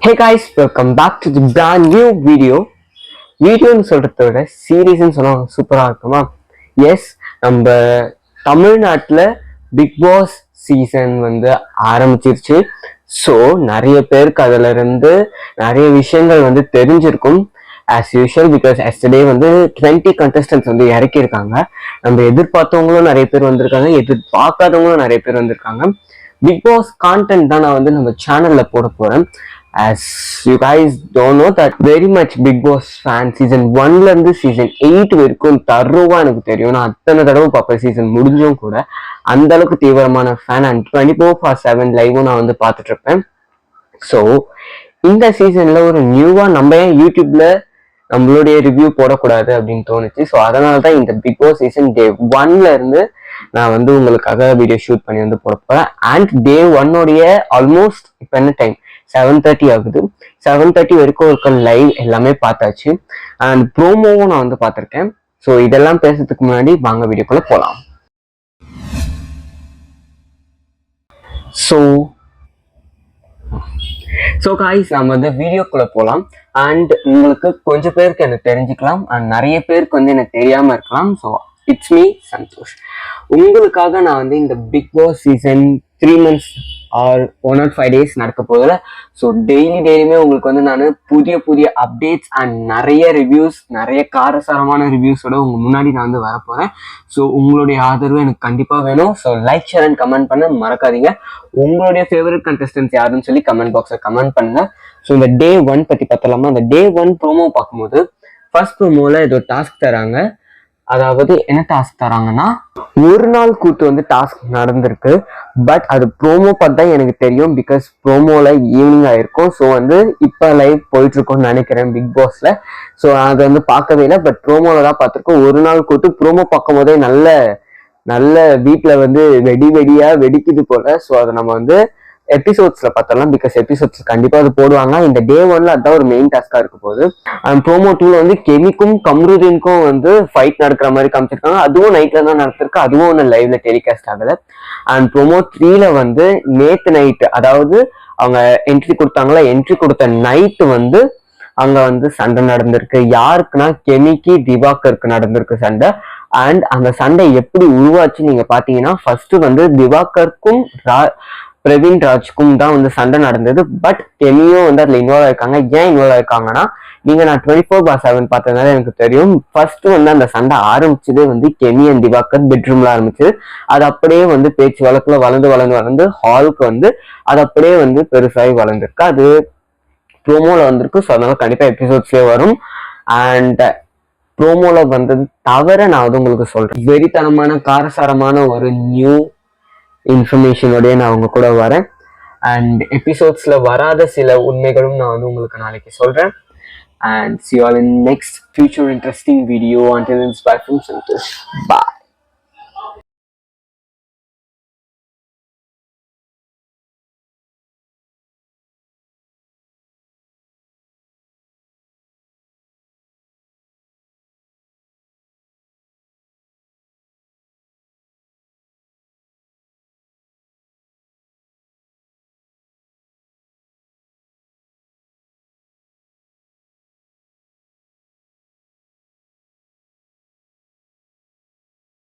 Hey guys, welcome back to the brand new video. வீடியோன்னு சொல்கிறத விட சீரீஸ்ன்னு சொன்னால் சூப்பராக இருக்குமா? எஸ், நம்ம தமிழ்நாட்டில் பிக் பாஸ் சீசன் ஆரம்பிச்சிருச்சு. ஸோ நிறைய பேருக்கு அதில் இருந்து நிறைய விஷயங்கள் தெரிஞ்சிருக்கும். As usual, because yesterday 20 contestants இறக்கியிருக்காங்க. நம்ம எதிர்பார்த்தவங்களும் நிறைய பேர் வந்திருக்காங்க, எதிர்பார்க்காதவங்களும் நிறைய பேர் வந்திருக்காங்க. பிக் பாஸ் கான்டென்ட் தான் நான் நம்ம சேனல்ல போட போறேன். As you guys don't know that very much Big Boss fan season 1ல இருந்து season 8 வரைக்கும் தரோவா எனக்கு தெரியும். நான் அத்தனை தடவை பார்ப்பேன், சீசன் முடிஞ்சும் கூட அந்த அளவுக்கு தீவிரமான ஃபேன். அண்ட் 24/7 லைவும் நான் பார்த்துட்டு இருப்பேன். ஸோ இந்த சீசன்ல ஒரு நியூவா நம்ம ஏன் யூடியூப்ல நம்மளுடைய ரிவ்யூ போடக்கூடாது அப்படின்னு தோணுச்சு. ஸோ அதனால தான் இந்த பிக் பாஸ் சீசன் டே 1ல இருந்து நான் உங்களுக்காக வீடியோ ஷூட் பண்ணி போட போறேன். அண்ட் டே 1 ஆல்மோஸ்ட் இப்போ என்ன டைம் 7:30 ஆகுது. 7:30 வரைக்கும் இருக்க லைவ் எல்லாமே பார்த்தாச்சு. அண்ட் ப்ரோமோவும் நான் பார்த்துருக்கேன். ஸோ இதெல்லாம் பேசுறதுக்கு முன்னாடி வாங்க வீடியோக்குள்ள போகலாம். ஸோ காய்ஸ், நம்ம வீடியோக்குள்ள போகலாம். அண்ட் உங்களுக்கு கொஞ்சம் பேருக்கு எனக்கு தெரிஞ்சுக்கலாம், அண்ட் நிறைய பேருக்கு எனக்கு தெரியாம இருக்கலாம். So it's me Santhosh. உங்களுக்காக நான் இந்த Bigg Boss season 3 months or 105 days நடக்க போதில்ல. ஸோ டெய்லியுமே உங்களுக்கு நான் புதிய புதிய அப்டேட்ஸ் அண்ட் நிறைய ரிவ்யூஸ், நிறைய காரசாரமான ரிவ்யூஸோட உங்க முன்னாடி நான் வரப்போறேன். ஸோ உங்களுடைய ஆதரவு எனக்கு கண்டிப்பா வேணும். So like, share and comment பண்ண மறக்காதீங்க. உங்களுடைய ஃபேவரட் கண்டஸ்டன்ஸ் யாருன்னு சொல்லி கமெண்ட் பாக்ஸ்ல கமெண்ட் பண்ணுங்க. ஸோ இந்த டே 1 பத்தி பார்த்தலாமா? அந்த டே 1 ப்ரோமோ பார்க்கும்போது ஃபர்ஸ்ட் ப்ரோமோல ஏதோ டாஸ்க் தராங்க. அதாவது என்ன டாஸ்க் தராங்கன்னா, ஒரு நாள் கூத்து டாஸ்க் நடந்திருக்கு. பட் அது ப்ரோமோ பார்த்தா எனக்கு தெரியும், பிகாஸ் ப்ரோமோல ஈவினிங் ஆயிருக்கும். ஸோ இப்போ லைவ் போயிட்டு இருக்கோம்னு நினைக்கிறேன் பிக் பாஸ்ல. ஸோ அது பார்க்கவே இல்லை, பட் ப்ரோமோல தான் பார்த்துருக்கோம். ஒரு நாள் கூத்து ப்ரோமோ பார்க்கும் போதே நல்ல நல்ல வீட்டில் வெடி வெடியா வெடிக்குது போல. ஸோ அதை நம்ம எபிசோட்ஸ்ல பார்த்தலாம், பிகாஸ் எபிசோட்ஸ் கண்டிப்பா அது போடுவாங்க. இந்த டே 1ல அதான் ஒரு மெயின் டாஸ்கா இருக்க போகுது. அண்ட் ப்ரோமோ 2ல கெமிக்கும் கம்ருதீனுக்கும் ஃபைட் நடக்கிற மாதிரி காமிச்சிருக்காங்க. அதுவும் நைட்ல தான் நடத்திருக்கு, அதுவும் ஒன்று லைவ்ல டெலிகாஸ்ட் ஆகல. அண்ட் ப்ரோமோ 3ல நேத்து நைட்டு, அதாவது அவங்க என்ட்ரி கொடுத்தாங்களா, என்ட்ரி கொடுத்த நைட்டு அங்க சண்டை நடந்திருக்கு. யாருக்குன்னா கெமிக்கு திவாகருக்கு நடந்திருக்கு சண்டை. அண்ட் அந்த சண்டை எப்படி உருவாச்சு நீங்க பாத்தீங்கன்னா, ஃபர்ஸ்ட் திவாகருக்கும் பிரவீன் ராஜ்க்கும் தான் சண்டை நடந்தது. பட் கெமியும் அதுல இன்வால்வ் ஆயிருக்காங்க. ஏன் இன்வால்வ் ஆயிருக்காங்கன்னா, நீங்க நான் 24/7 பார்த்ததுனால எனக்கு தெரியும். ஃபர்ஸ்ட் அந்த சண்டை ஆரம்பிச்சதே கெமி அண்ட் திவாகர் பெட்ரூம்ல ஆரம்பிச்சது. அது அப்படியே பேச்சு வழக்குல வளர்ந்து வளர்ந்து வளர்ந்து ஹாலுக்கு அது அப்படியே பெருசாகி வளர்ந்துருக்கு. அது ப்ரோமோல வந்திருக்கு. ஸோ அதனால கண்டிப்பா எபிசோட்ஸ்லயே வரும். அண்ட் ப்ரோமோல வந்தது தவிர நான் உங்களுக்கு சொல்றேன், வெறித்தனமான காரசாரமான ஒரு நியூ இன்ஃபர்மேஷனோடய நான் உங்க கூட வரேன். அண்ட் எபிசோட்ஸ்ல வராத சில உண்மைகளும் நான் உங்களுக்கு நாளைக்கு சொல்றேன். And see you all in next future interesting video. Until then, bye from Santosh. Bye.